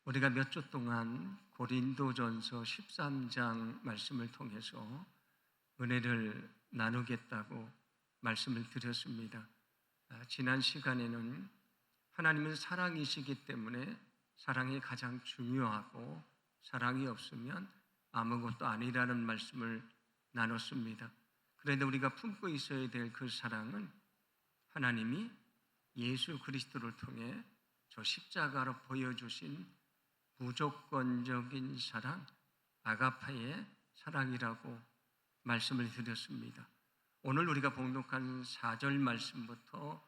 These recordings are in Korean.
우리가 몇 주 동안 고린도전서 13장 말씀을 통해서 은혜를 나누겠다고 말씀을 드렸습니다. 지난 시간에는 하나님은 사랑이시기 때문에 사랑이 가장 중요하고 사랑이 없으면 아무것도 아니라는 말씀을 나눴습니다. 그런데 우리가 품고 있어야 될 그 사랑은 하나님이 예수 그리스도를 통해 저 십자가로 보여주신 무조건적인 사랑, 아가파의 사랑이라고 말씀을 드렸습니다. 오늘 우리가 봉독한 4절 말씀부터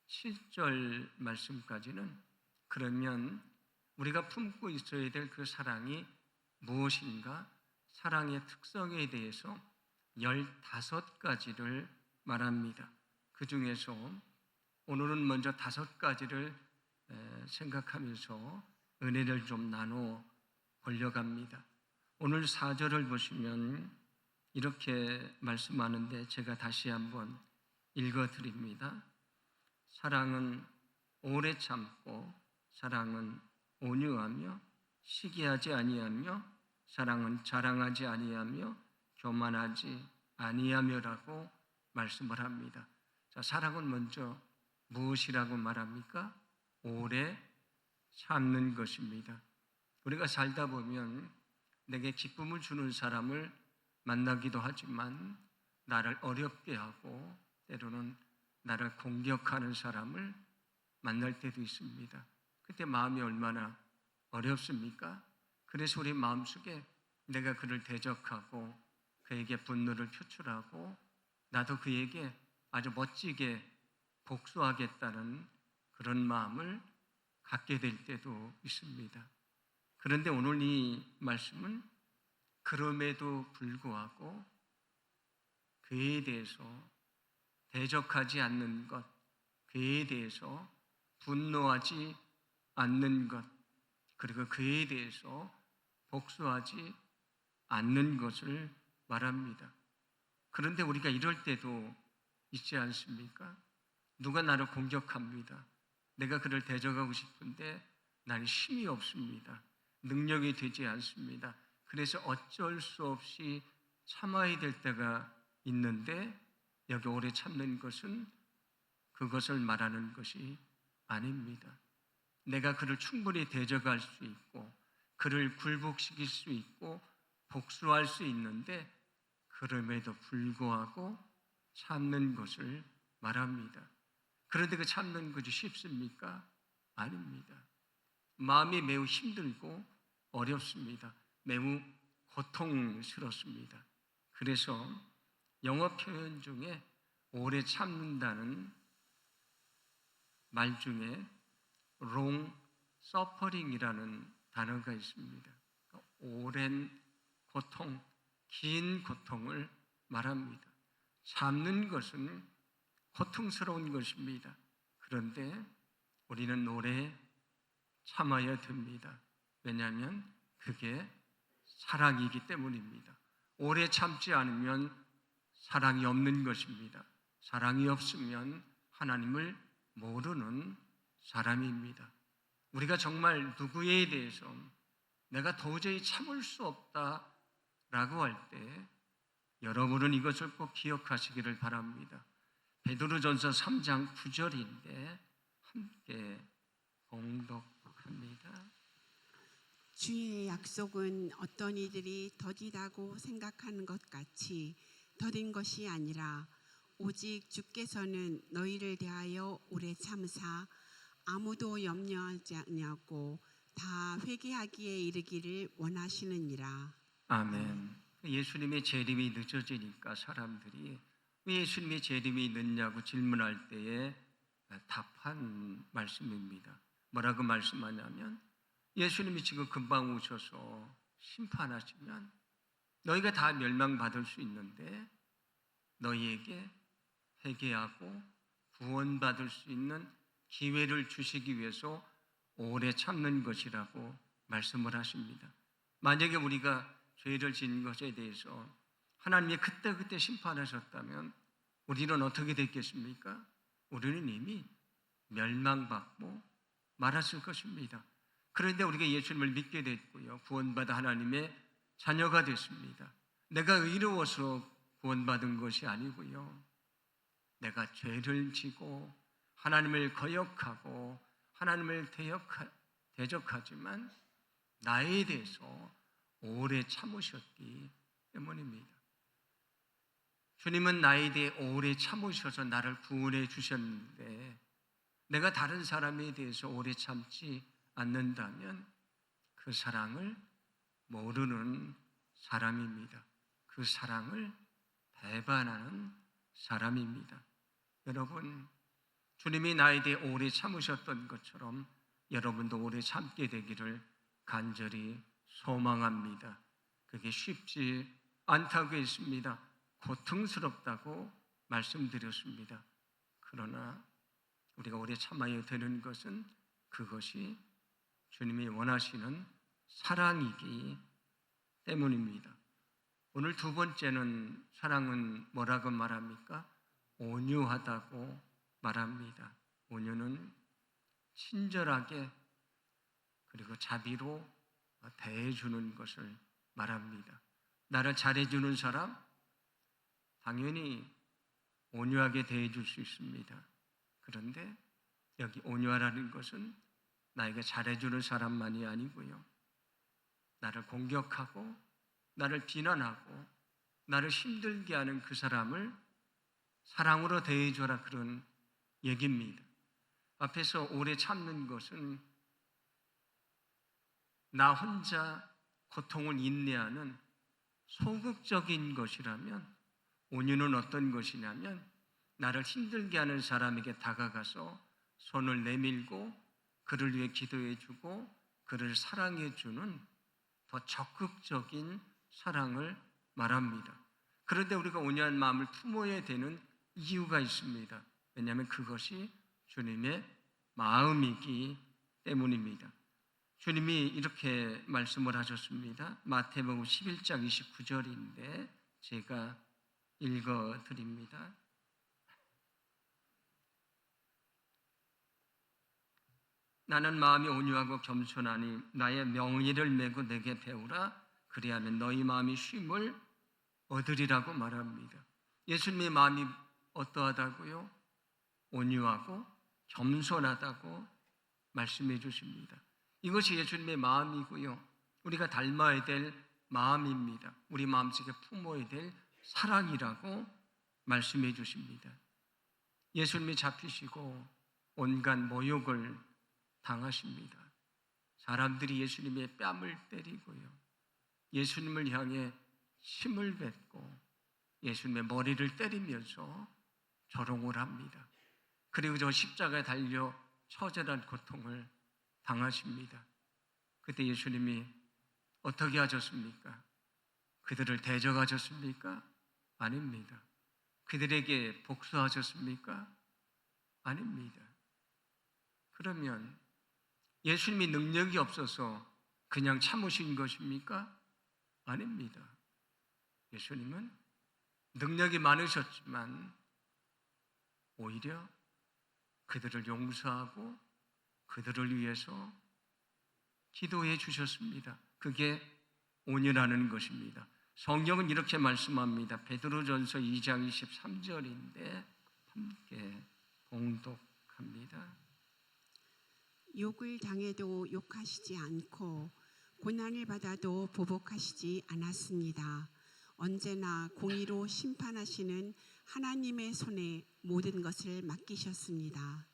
7절 말씀까지는 그러면 우리가 품고 있어야 될 그 사랑이 무엇인가, 사랑의 특성에 대해서 15가지를 말합니다. 그 중에서 오늘은 먼저 5가지를 생각하면서 은혜를 좀 나눠 보려고 합니다. 오늘 4절을 보시면 이렇게 말씀하는데 제가 다시 한번 읽어드립니다. 사랑은 오래 참고, 사랑은 온유하며, 시기하지 아니하며, 사랑은 자랑하지 아니하며, 교만하지 아니하며라고 말씀을 합니다. 자, 사랑은 먼저 무엇이라고 말합니까? 오래 참는 것입니다. 우리가 살다 보면 내게 기쁨을 주는 사람을 만나기도 하지만 나를 어렵게 하고 때로는 나를 공격하는 사람을 만날 때도 있습니다. 그때 마음이 얼마나 어렵습니까? 그래서 우리 마음속에 내가 그를 대적하고 그에게 분노를 표출하고 나도 그에게 아주 멋지게 복수하겠다는 그런 마음을 갖게 될 때도 있습니다. 그런데 오늘 이 말씀은 그럼에도 불구하고 그에 대해서 대적하지 않는 것, 그에 대해서 분노하지 않는 것, 그리고 그에 대해서 복수하지 않는 것을 말합니다. 그런데 우리가 이럴 때도 있지 않습니까? 누가 나를 공격합니다. 내가 그를 대적하고 싶은데 나는 힘이 없습니다. 능력이 되지 않습니다. 그래서 어쩔 수 없이 참아야 될 때가 있는데 여기 오래 참는 것은 그것을 말하는 것이 아닙니다. 내가 그를 충분히 대적할 수 있고 그를 굴복시킬 수 있고 복수할 수 있는데 그럼에도 불구하고 참는 것을 말합니다. 그런데 그 참는 것이 쉽습니까? 아닙니다. 마음이 매우 힘들고 어렵습니다. 매우 고통스럽습니다. 그래서 영어 표현 중에 오래 참는다는 말 중에 long suffering이라는 단어가 있습니다. 오랜 고통, 긴 고통을 말합니다. 참는 것은 고통스러운 것입니다. 그런데 우리는 오래 참아야 됩니다. 왜냐하면 그게 사랑이기 때문입니다. 오래 참지 않으면 사랑이 없는 것입니다. 사랑이 없으면 하나님을 모르는 사람입니다. 우리가 정말 누구에 대해서 내가 도저히 참을 수 없다라고 할 때 여러분은 이것을 꼭 기억하시기를 바랍니다. 베드로전서 3장 9절인데 함께 봉독합니다. 주의 약속은 어떤 이들이 더디다고 생각하는 것 같이 더딘 것이 아니라 오직 주께서는 너희를 대하여 오래 참사 아무도 염려하지 않냐고 다 회개하기에 이르기를 원하시느니라. 아멘. 예수님의 재림이 늦어지니까 사람들이 왜 예수님의 재림이 늦냐고 질문할 때에 답한 말씀입니다. 뭐라고 말씀하냐면 예수님이 지금 금방 오셔서 심판하시면 너희가 다 멸망받을 수 있는데 너희에게 회개하고 구원받을 수 있는 기회를 주시기 위해서 오래 참는 것이라고 말씀을 하십니다. 만약에 우리가 죄를 지은 것에 대해서 하나님이 그때 심판하셨다면 우리는 어떻게 됐겠습니까? 우리는 이미 멸망받고 말았을 것입니다. 그런데 우리가 예수님을 믿게 됐고요. 구원받아 하나님의 자녀가 됐습니다. 내가 의로워서 구원받은 것이 아니고요. 내가 죄를 지고 하나님을 거역하고 하나님을 대적하지만 나에 대해서 오래 참으셨기 때문입니다. 주님은 나에 대해 오래 참으셔서 나를 구원해 주셨는데 내가 다른 사람에 대해서 오래 참지 않는다면 그 사랑을 모르는 사람입니다. 그 사랑을 배반하는 사람입니다. 여러분, 주님이 나에 대해 오래 참으셨던 것처럼 여러분도 오래 참게 되기를 간절히 소망합니다. 그게 쉽지 않다고 했습니다. 고통스럽다고 말씀드렸습니다. 그러나 우리가 오래 참아야 되는 것은 그것이 주님이 원하시는 사랑이기 때문입니다. 오늘 두 번째는 사랑은 뭐라고 말합니까? 온유하다고 말합니다. 온유는 친절하게 그리고 자비로 대해주는 것을 말합니다. 나를 잘해주는 사람 당연히 온유하게 대해줄 수 있습니다. 그런데 여기 온유하라는 것은 나에게 잘해주는 사람만이 아니고요. 나를 공격하고 나를 비난하고 나를 힘들게 하는 그 사람을 사랑으로 대해줘라, 그런 얘기입니다. 앞에서 오래 참는 것은 나 혼자 고통을 인내하는 소극적인 것이라면, 온유는 어떤 것이냐면 나를 힘들게 하는 사람에게 다가가서 손을 내밀고 그를 위해 기도해주고 그를 사랑해주는 더 적극적인 사랑을 말합니다. 그런데 우리가 온유한 마음을 품어야 되는 이유가 있습니다. 왜냐하면 그것이 주님의 마음이기 때문입니다. 주님이 이렇게 말씀을 하셨습니다. 마태복음 11장 29절인데 제가 읽어드립니다. 나는 마음이 온유하고 겸손하니 나의 명의를 메고 내게 배우라. 그리하면 너희 마음이 쉼을 얻으리라고 말합니다. 예수님의 마음이 어떠하다고요? 온유하고 겸손하다고 말씀해 주십니다. 이것이 예수님의 마음이고요. 우리가 닮아야 될 마음입니다. 우리 마음속에 품어야 될 사랑이라고 말씀해 주십니다. 예수님이 잡히시고 온갖 모욕을 당하십니다. 사람들이 예수님의 뺨을 때리고요. 예수님을 향해 침을 뱉고 예수님의 머리를 때리면서 조롱을 합니다. 그리고 저 십자가에 달려 처절한 고통을 당하십니다. 그때 예수님이 어떻게 하셨습니까? 그들을 대적하셨습니까? 아닙니다. 그들에게 복수하셨습니까? 아닙니다. 그러면 예수님이 능력이 없어서 그냥 참으신 것입니까? 아닙니다. 예수님은 능력이 많으셨지만 오히려 그들을 용서하고 그들을 위해서 기도해 주셨습니다. 그게 온유라는 것입니다. 성경은 이렇게 말씀합니다. 베드로전서 2장 23절인데 함께 봉독합니다. 욕을 당해도 욕하시지 않고 고난을 받아도 보복하시지 않았습니다. 언제나 공의로 심판하시는 하나님의 손에 모든 것을 맡기셨습니다.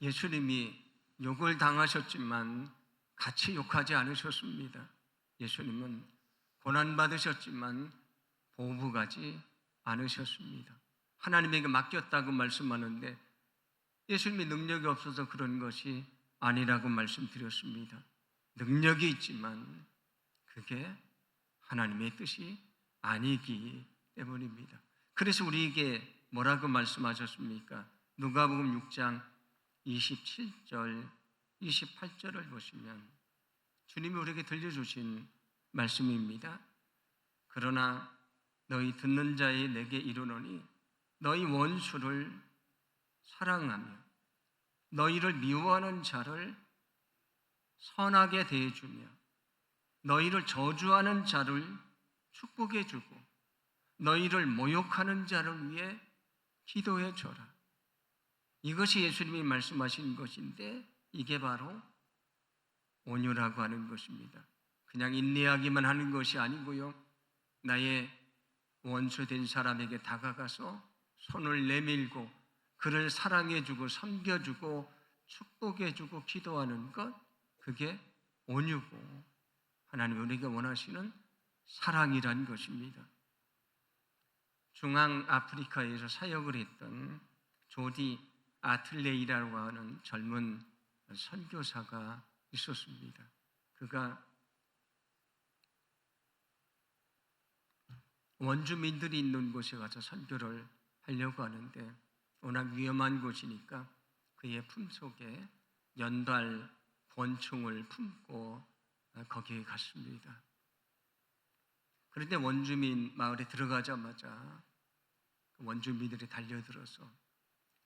예수님이 욕을 당하셨지만 같이 욕하지 않으셨습니다. 예수님은 고난받으셨지만 보복하지 않으셨습니다. 하나님에게 맡겼다고 말씀하는데 예수님이 능력이 없어서 그런 것이 아니라고 말씀드렸습니다. 능력이 있지만 그게 하나님의 뜻이 아니기 때문입니다. 그래서 우리에게 뭐라고 말씀하셨습니까? 누가복음 6장 27절, 28절을 보시면 주님이 우리에게 들려주신 말씀입니다. 그러나 너희 듣는 자에 내게 이르노니 너희 원수를 사랑하며 너희를 미워하는 자를 선하게 대해주며 너희를 저주하는 자를 축복해주고 너희를 모욕하는 자를 위해 기도해줘라. 이것이 예수님이 말씀하신 것인데 이게 바로 온유라고 하는 것입니다. 그냥 인내하기만 하는 것이 아니고요. 나의 원수된 사람에게 다가가서 손을 내밀고 그를 사랑해주고 섬겨주고 축복해주고 기도하는 것, 그게 온유고 하나님 우리에게 원하시는 사랑이란 것입니다. 중앙 아프리카에서 사역을 했던 조디 아틀레이라고 하는 젊은 선교사가 있었습니다. 그가 원주민들이 있는 곳에 가서 선교를 하려고 하는데 워낙 위험한 곳이니까 그의 품속에 연달 권총을 품고 거기에 갔습니다. 그런데 원주민 마을에 들어가자마자 원주민들이 달려들어서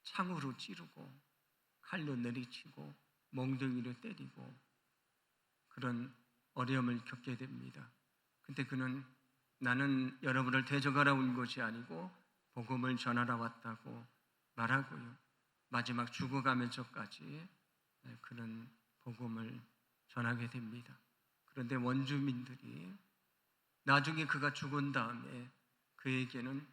창으로 찌르고 칼로 내리치고 몽둥이로 때리고 그런 어려움을 겪게 됩니다. 근데 그는 나는 여러분을 대적하러 온 것이 아니고 복음을 전하러 왔다고 말하고요. 마지막 죽어가면서까지 그는 복음을 전하게 됩니다. 그런데 원주민들이 나중에 그가 죽은 다음에 그에게는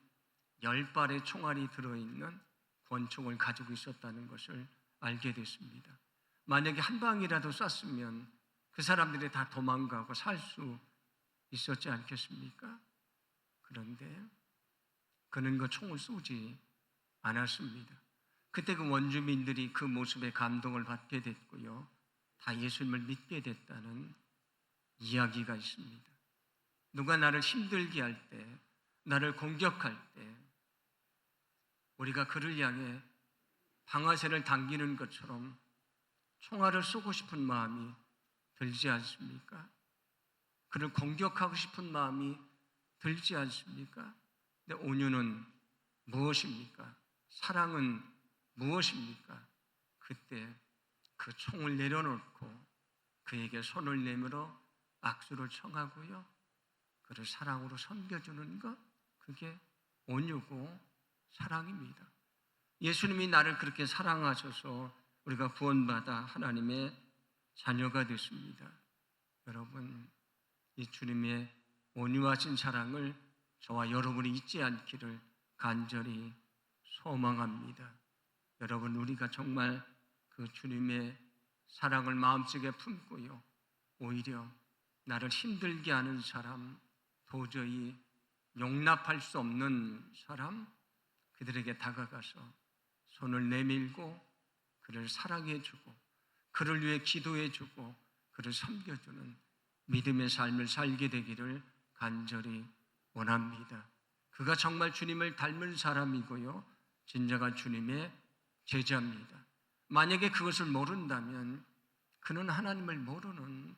10발의 총알이 들어있는 권총을 가지고 있었다는 것을 알게 됐습니다. 만약에 한 방이라도 쐈으면 그 사람들이 다 도망가고 살 수 있었지 않겠습니까? 그런데 그는 그 총을 쏘지 않았습니다. 그때 그 원주민들이 그 모습에 감동을 받게 됐고요. 다 예수님을 믿게 됐다는 이야기가 있습니다. 누가 나를 힘들게 할 때, 나를 공격할 때 우리가 그를 향해 방아쇠를 당기는 것처럼 총알을 쏘고 싶은 마음이 들지 않습니까? 그를 공격하고 싶은 마음이 들지 않습니까? 근데 온유는 무엇입니까? 사랑은 무엇입니까? 그때 그 총을 내려놓고 그에게 손을 내밀어 악수를 청하고요. 그를 사랑으로 섬겨주는 것, 그게 온유고 사랑입니다. 예수님이 나를 그렇게 사랑하셔서 우리가 구원받아 하나님의 자녀가 됐습니다. 여러분, 이 주님의 온유하신 사랑을 저와 여러분이 잊지 않기를 간절히 소망합니다. 여러분, 우리가 정말 그 주님의 사랑을 마음속에 품고요. 오히려 나를 힘들게 하는 사람, 도저히 용납할 수 없는 사람, 그들에게 다가가서 손을 내밀고 그를 사랑해주고 그를 위해 기도해주고 그를 섬겨주는 믿음의 삶을 살게 되기를 간절히 원합니다. 그가 정말 주님을 닮은 사람이고요. 진정한 주님의 제자입니다. 만약에 그것을 모른다면 그는 하나님을 모르는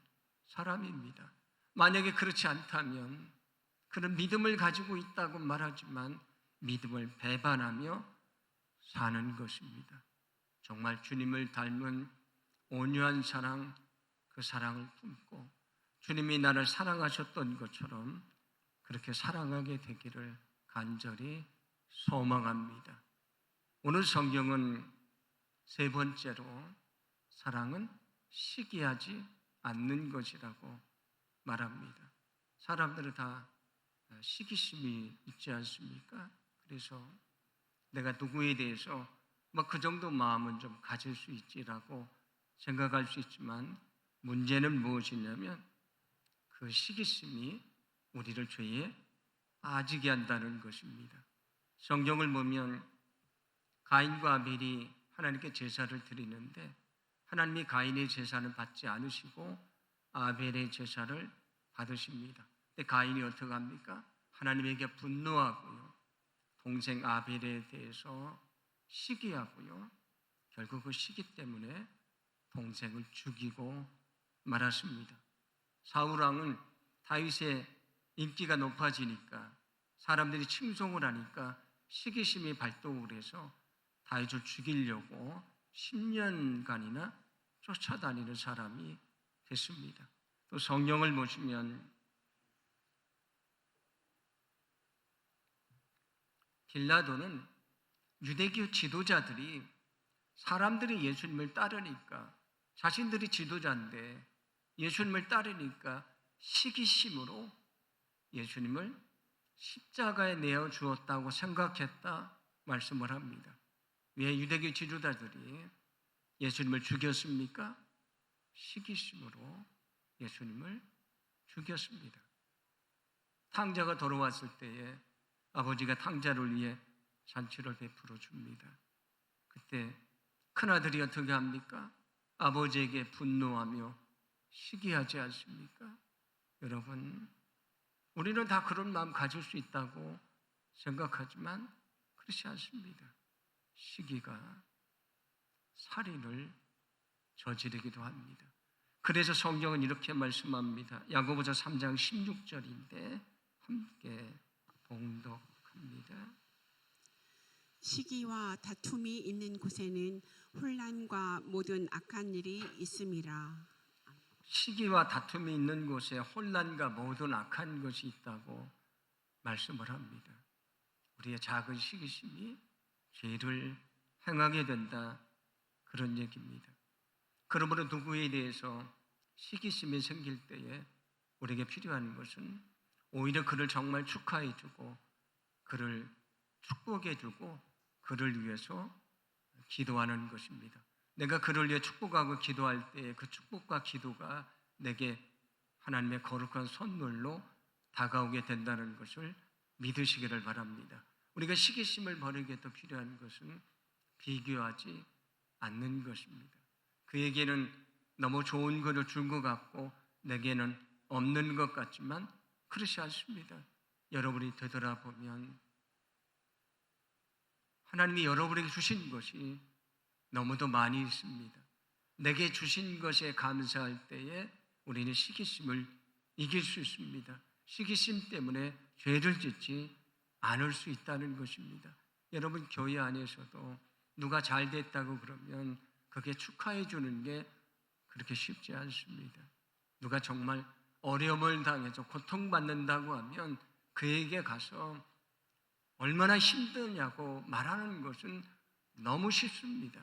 사람입니다. 만약에 그렇지 않다면 그는 믿음을 가지고 있다고 말하지만 믿음을 배반하며 사는 것입니다. 정말 주님을 닮은 온유한 사랑, 그 사랑을 품고 주님이 나를 사랑하셨던 것처럼 그렇게 사랑하게 되기를 간절히 소망합니다. 오늘 성경은 세 번째로 사랑은 시기하지 않는 것이라고 말합니다. 사람들은 다 시기심이 있지 않습니까? 그래서 내가 누구에 대해서 그 정도 마음은 좀 가질 수 있지라고 생각할 수 있지만 문제는 무엇이냐면 그 시기심이 우리를 죄에 빠지게 한다는 것입니다. 성경을 보면 가인과 아벨이 하나님께 제사를 드리는데 하나님이 가인의 제사는 받지 않으시고 아벨의 제사를 받으십니다. 근데 가인이 어떻게 합니까? 하나님에게 분노하고요. 동생 아벨에 대해서 시기하고요. 결국 그 시기 때문에 동생을 죽이고 말았습니다. 사울왕은 다윗의 인기가 높아지니까 사람들이 칭송을 하니까 시기심이 발동을 해서 다윗을 죽이려고 10년간이나 쫓아다니는 사람이 됐습니다. 또 성경을 보시면 빌라도는 유대교 지도자들이 사람들이 예수님을 따르니까, 자신들이 지도자인데 예수님을 따르니까 시기심으로 예수님을 십자가에 내어 주었다고 생각했다 말씀을 합니다. 왜 유대교 지도자들이 예수님을 죽였습니까? 시기심으로 예수님을 죽였습니다. 탕자가 돌아왔을 때에 아버지가 탕자를 위해 잔치를 베풀어 줍니다. 그때 큰아들이 어떻게 합니까? 아버지에게 분노하며 시기하지 않습니까? 여러분, 우리는 다 그런 마음 가질 수 있다고 생각하지만 그렇지 않습니다. 시기가 살인을 저지르기도 합니다. 그래서 성경은 이렇게 말씀합니다. 야고보서 3장 16절인데 함께 봉독합니다. 시기와 다툼이 있는 곳에는 혼란과 모든 악한 일이 있음이라. 시기와 다툼이 있는 곳에 혼란과 모든 악한 것이 있다고 말씀을 합니다. 우리의 작은 시기심이 죄를 행하게 된다, 그런 얘기입니다. 그러므로 누구에 대해서 시기심이 생길 때에 우리에게 필요한 것은 오히려 그를 정말 축하해주고 그를 축복해주고 그를 위해서 기도하는 것입니다. 내가 그를 위해 축복하고 기도할 때 그 축복과 기도가 내게 하나님의 거룩한 선물로 다가오게 된다는 것을 믿으시기를 바랍니다. 우리가 시기심을 버리기에 더 필요한 것은 비교하지 않는 것입니다. 그에게는 너무 좋은 것을 준 것 같고 내게는 없는 것 같지만 그렇지 않습니다. 여러분이 되돌아보면 하나님이 여러분에게 주신 것이 너무도 많이 있습니다. 내게 주신 것에 감사할 때에 우리는 시기심을 이길 수 있습니다. 시기심 때문에 죄를 짓지 않을 수 있다는 것입니다. 여러분, 교회 안에서도 누가 잘 됐다고 그러면 그게 축하해 주는 게 그렇게 쉽지 않습니다. 누가 정말 어려움을 당해서 고통받는다고 하면 그에게 가서 얼마나 힘드냐고 말하는 것은 너무 쉽습니다.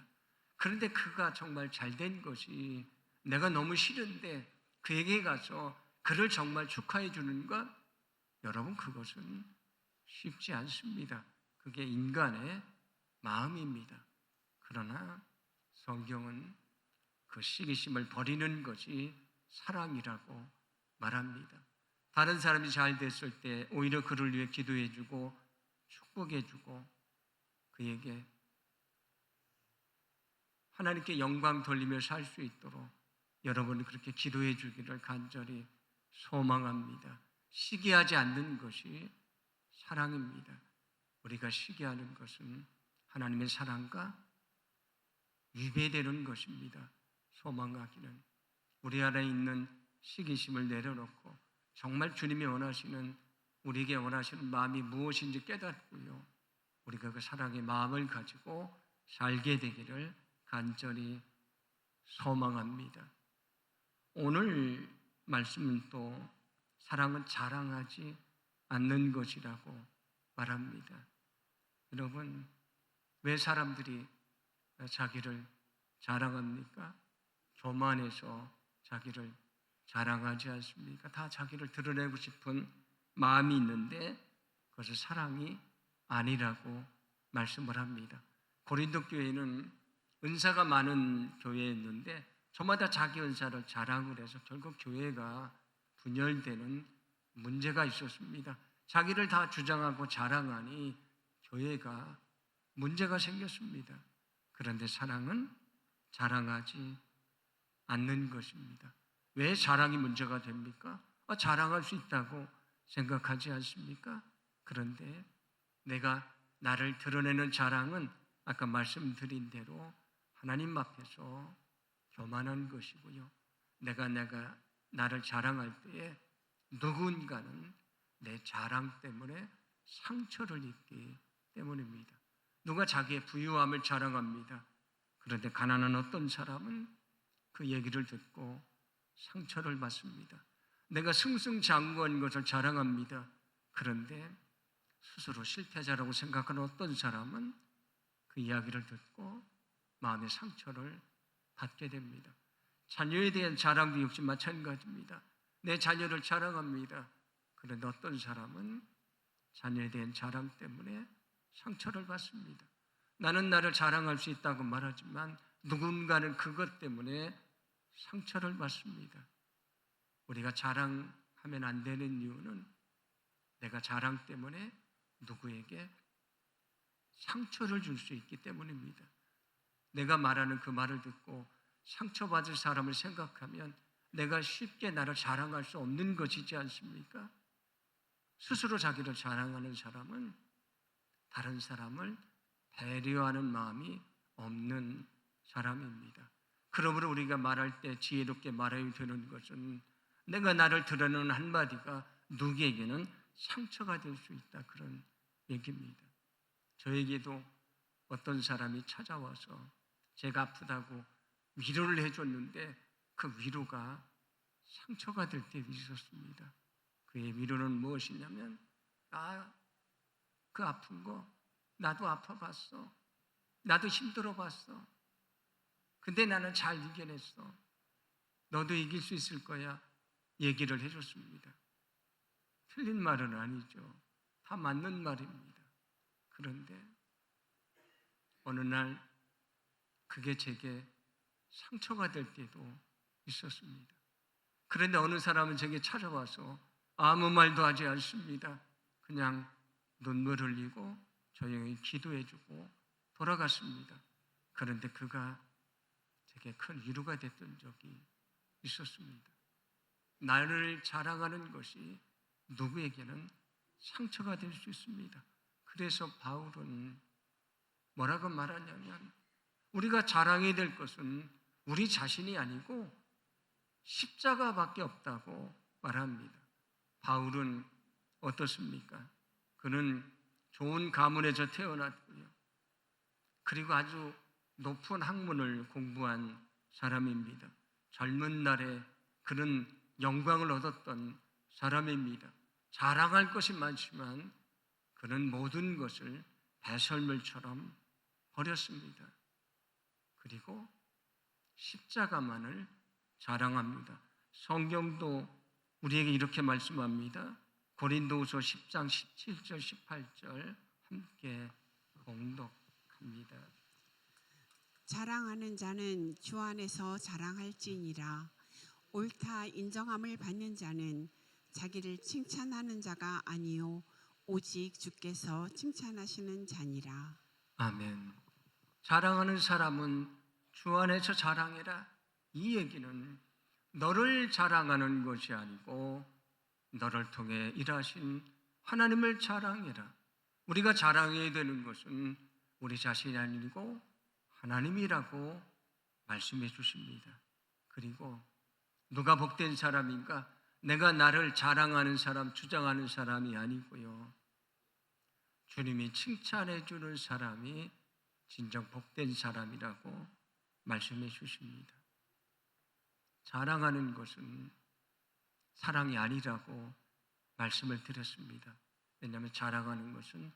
그런데 그가 정말 잘된 것이 내가 너무 싫은데 그에게 가서 그를 정말 축하해 주는 것, 여러분, 그것은 쉽지 않습니다. 그게 인간의 마음입니다. 그러나 성경은 그 시기심을 버리는 것이 사랑이라고 말합니다. 다른 사람이 잘 됐을 때 오히려 그를 위해 기도해주고 축복해주고 그에게 하나님께 영광 돌리며 살 수 있도록 여러분이 그렇게 기도해 주기를 간절히 소망합니다. 시기하지 않는 것이 사랑입니다. 우리가 시기하는 것은 하나님의 사랑과 위배되는 것입니다. 소망하기는 우리 안에 있는 시기심을 내려놓고 정말 주님이 원하시는, 우리에게 원하시는 마음이 무엇인지 깨닫고요, 우리가 그 사랑의 마음을 가지고 살게 되기를 간절히 소망합니다. 오늘 말씀은 또 사랑은 자랑하지 않는 것이라고 말합니다. 여러분, 왜 사람들이 자기를 자랑합니까? 교만해서 자기를 자랑하지 않습니까? 다 자기를 드러내고 싶은 마음이 있는데 그것은 사랑이 아니라고 말씀을 합니다. 고린도 교회는 은사가 많은 교회였는데 저마다 자기 은사를 자랑을 해서 결국 교회가 분열되는 문제가 있었습니다. 자기를 다 주장하고 자랑하니 교회가 문제가 생겼습니다. 그런데 사랑은 자랑하지 않는 것입니다. 왜 자랑이 문제가 됩니까? 자랑할 수 있다고 생각하지 않습니까? 그런데 내가 나를 드러내는 자랑은 아까 말씀드린 대로 하나님 앞에서 교만한 것이고요. 내가 나를 자랑할 때에 누군가는 내 자랑 때문에 상처를 입기 때문입니다. 누가 자기의 부유함을 자랑합니다. 그런데 가난한 어떤 사람은 그 얘기를 듣고 상처를 받습니다. 내가 승승장구한 것을 자랑합니다. 그런데 스스로 실패자라고 생각하는 어떤 사람은 그 이야기를 듣고 마음의 상처를 받게 됩니다. 자녀에 대한 자랑도 역시 마찬가지입니다. 내 자녀를 자랑합니다. 그런데 어떤 사람은 자녀에 대한 자랑 때문에 상처를 받습니다. 나는 나를 자랑할 수 있다고 말하지만 누군가는 그것 때문에 상처를 받습니다. 우리가 자랑하면 안 되는 이유는 내가 자랑 때문에 누구에게 상처를 줄 수 있기 때문입니다. 내가 말하는 그 말을 듣고 상처받을 사람을 생각하면 내가 쉽게 나를 자랑할 수 없는 것이지 않습니까? 스스로 자기를 자랑하는 사람은 다른 사람을 배려하는 마음이 없는 사람입니다. 그러므로 우리가 말할 때 지혜롭게 말해야 되는 것은 내가 나를 드러내는 한마디가 누구에게는 상처가 될 수 있다, 그런 얘기입니다. 저에게도 어떤 사람이 찾아와서 제가 아프다고 위로를 해줬는데 그 위로가 상처가 될 때도 있었습니다. 그의 위로는 무엇이냐면 그 아픈 거 나도 아파봤어. 나도 힘들어봤어. 근데 나는 잘 이겨냈어. 너도 이길 수 있을 거야. 얘기를 해줬습니다. 틀린 말은 아니죠. 다 맞는 말입니다. 그런데 어느 날 그게 제게 상처가 될 때도 있었습니다. 그런데 어느 사람은 제게 찾아와서 아무 말도 하지 않습니다. 그냥 눈물 흘리고 조용히 기도해주고 돌아갔습니다. 그런데 그가 제게 큰 위로가 됐던 적이 있었습니다. 나를 자랑하는 것이 누구에게는 상처가 될 수 있습니다. 그래서 바울은 뭐라고 말하냐면 우리가 자랑해야 될 것은 우리 자신이 아니고 십자가밖에 없다고 말합니다. 바울은 어떻습니까? 그는 좋은 가문에서 태어났고요. 그리고 아주 높은 학문을 공부한 사람입니다. 젊은 날에 그는 영광을 얻었던 사람입니다. 자랑할 것이 많지만 그는 모든 것을 배설물처럼 버렸습니다. 그리고 십자가만을 자랑합니다. 성경도 우리에게 이렇게 말씀합니다. 고린도후서 10장 17절 18절 함께 봉독합니다. 자랑하는 자는 주 안에서 자랑할지니라. 옳다 인정함을 받는 자는 자기를 칭찬하는 자가 아니요 오직 주께서 칭찬하시는 자니라. 아멘. 자랑하는 사람은 주 안에서 자랑해라. 이 얘기는 너를 자랑하는 것이 아니고 너를 통해 일하신 하나님을 자랑해라. 우리가 자랑해야 되는 것은 우리 자신이 아니고 하나님이라고 말씀해 주십니다. 그리고 누가 복된 사람인가? 내가 나를 자랑하는 사람, 주장하는 사람이 아니고요. 주님이 칭찬해 주는 사람이 진정 복된 사람이라고 말씀해 주십니다. 자랑하는 것은 사랑이 아니라고 말씀을 드렸습니다. 왜냐하면 자랑하는 것은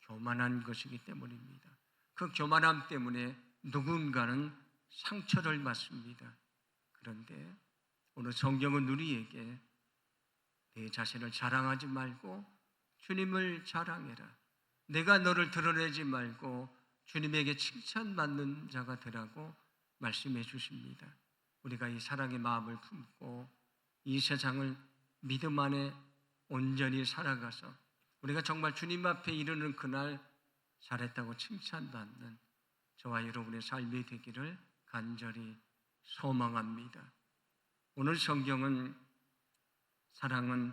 교만한 것이기 때문입니다. 그 교만함 때문에 누군가는 상처를 받습니다. 그런데 오늘 성경은 우리에게 내 자신을 자랑하지 말고 주님을 자랑해라. 내가 너를 드러내지 말고 주님에게 칭찬받는 자가 되라고 말씀해 주십니다. 우리가 이 사랑의 마음을 품고 이 세상을 믿음 안에 온전히 살아가서 우리가 정말 주님 앞에 이르는 그날 잘했다고 칭찬받는 저와 여러분의 삶이 되기를 간절히 소망합니다. 오늘 성경은 사랑은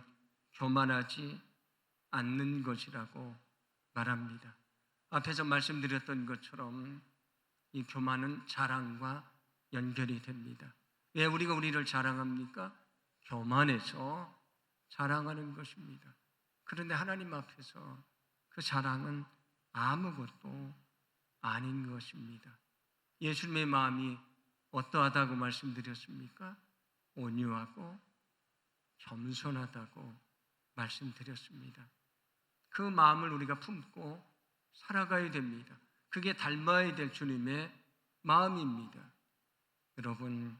교만하지 않는 것이라고 말합니다. 앞에서 말씀드렸던 것처럼 이 교만은 자랑과 연결이 됩니다. 왜 우리가 우리를 자랑합니까? 교만해서 자랑하는 것입니다. 그런데 하나님 앞에서 그 자랑은 아무것도 아닌 것입니다. 예수님의 마음이 어떠하다고 말씀드렸습니까? 온유하고 겸손하다고 말씀드렸습니다. 그 마음을 우리가 품고 살아가야 됩니다. 그게 닮아야 될 주님의 마음입니다. 여러분,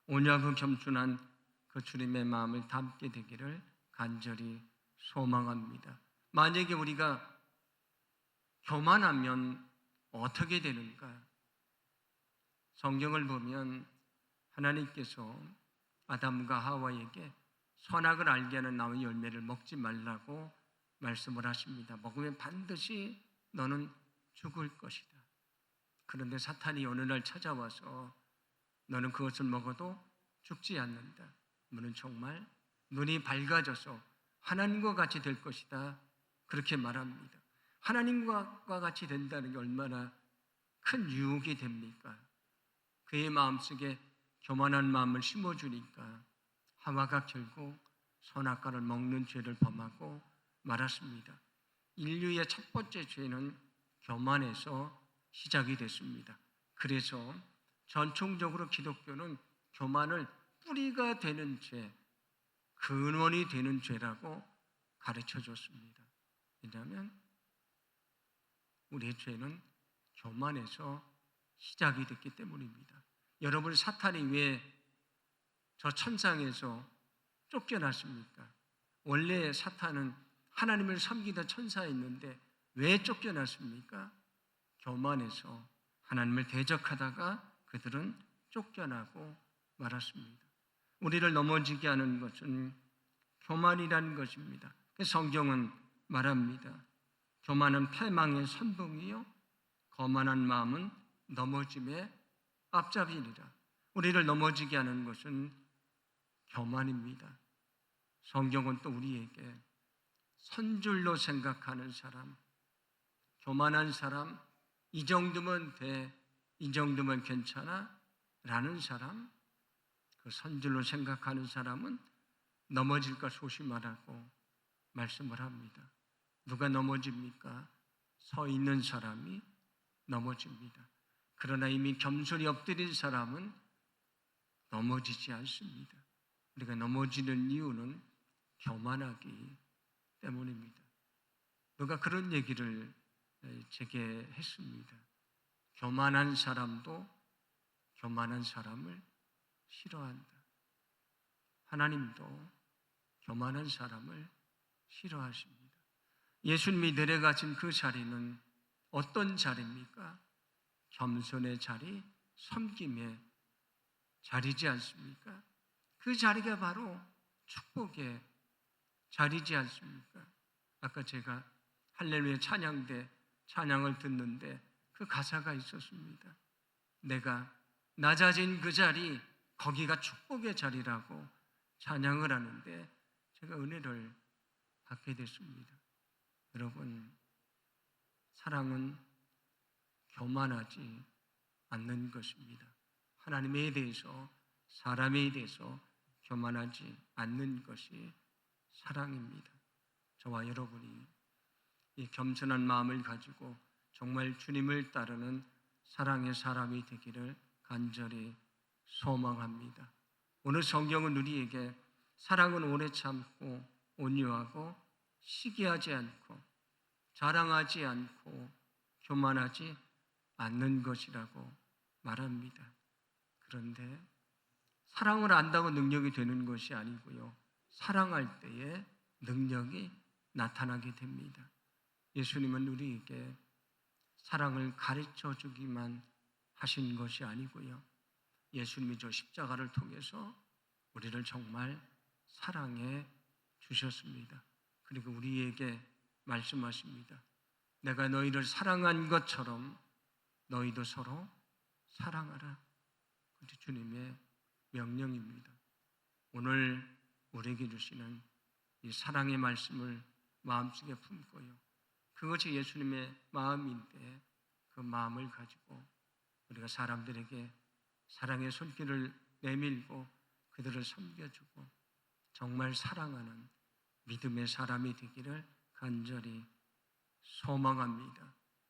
온유하고 겸손한 그 주님의 마음을 담게 되기를 간절히 소망합니다. 만약에 우리가 교만하면 어떻게 되는가? 성경을 보면 하나님께서 아담과 하와에게 선악을 알게 하는 나무의 열매를 먹지 말라고 말씀을 하십니다. 먹으면 반드시 너는 죽을 것이다. 그런데 사탄이 어느 날 찾아와서 너는 그것을 먹어도 죽지 않는다. 너는 정말 눈이 밝아져서 하나님과 같이 될 것이다. 그렇게 말합니다. 하나님과 같이 된다는 게 얼마나 큰 유혹이 됩니까? 그의 마음속에 교만한 마음을 심어주니까 하와가 결국 선악과를 먹는 죄를 범하고 말았습니다. 인류의 첫 번째 죄는 교만에서 시작이 됐습니다. 그래서 전통적으로 기독교는 교만을 뿌리가 되는 죄, 근원이 되는 죄라고 가르쳐 줬습니다. 왜냐하면 우리의 죄는 교만에서 시작이 됐기 때문입니다. 여러분, 사탄이 왜 저 천상에서 쫓겨났습니까? 원래 사탄은 하나님을 섬기던 천사였는데 왜 쫓겨났습니까? 교만해서 하나님을 대적하다가 그들은 쫓겨나고 말았습니다. 우리를 넘어지게 하는 것은 교만이라는 것입니다. 성경은 말합니다. 교만은 패망의 선봉이요 거만한 마음은 넘어짐의 앞잡이니라. 우리를 넘어지게 하는 것은 교만입니다. 성경은 또 우리에게 선줄로 생각하는 사람, 교만한 사람, 이 정도면 돼, 이 정도면 괜찮아 라는 사람, 그 선줄로 생각하는 사람은 넘어질까 조심하라고 말씀을 합니다. 누가 넘어집니까? 서 있는 사람이 넘어집니다. 그러나 이미 겸손히 엎드린 사람은 넘어지지 않습니다. 우리가 넘어지는 이유는 교만하기 때문입니다. 누가 그런 얘기를 제게 했습니다. 교만한 사람도 교만한 사람을 싫어한다. 하나님도 교만한 사람을 싫어하십니다. 예수님이 내려가신 그 자리는 어떤 자리입니까? 겸손의 자리, 섬김의 자리지 않습니까? 그 자리가 바로 축복의 자리지 않습니까? 아까 제가 할렐루야 찬양대 찬양을 듣는데 그 가사가 있었습니다. 내가 낮아진 그 자리, 거기가 축복의 자리라고 찬양을 하는데 제가 은혜를 받게 됐습니다. 여러분, 사랑은 교만하지 않는 것입니다. 하나님에 대해서, 사람에 대해서 교만하지 않는 것이 사랑입니다. 저와 여러분이 이 겸손한 마음을 가지고 정말 주님을 따르는 사랑의 사람이 되기를 간절히 소망합니다. 오늘 성경은 우리에게 사랑은 오래 참고 온유하고 시기하지 않고 자랑하지 않고 교만하지 않는 것이라고 말합니다. 그런데 사랑을 안다고 능력이 되는 것이 아니고요. 사랑할 때에 능력이 나타나게 됩니다. 예수님은 우리에게 사랑을 가르쳐 주기만 하신 것이 아니고요. 예수님이 저 십자가를 통해서 우리를 정말 사랑해 주셨습니다. 그리고 우리에게 말씀하십니다. 내가 너희를 사랑한 것처럼 너희도 서로 사랑하라. 그것이 주님의 명령입니다. 오늘 우리에게 주시는 이 사랑의 말씀을 마음속에 품고요. 그것이 예수님의 마음인데 그 마음을 가지고 우리가 사람들에게 사랑의 손길을 내밀고 그들을 섬겨주고 정말 사랑하는 믿음의 사람이 되기를 간절히 소망합니다.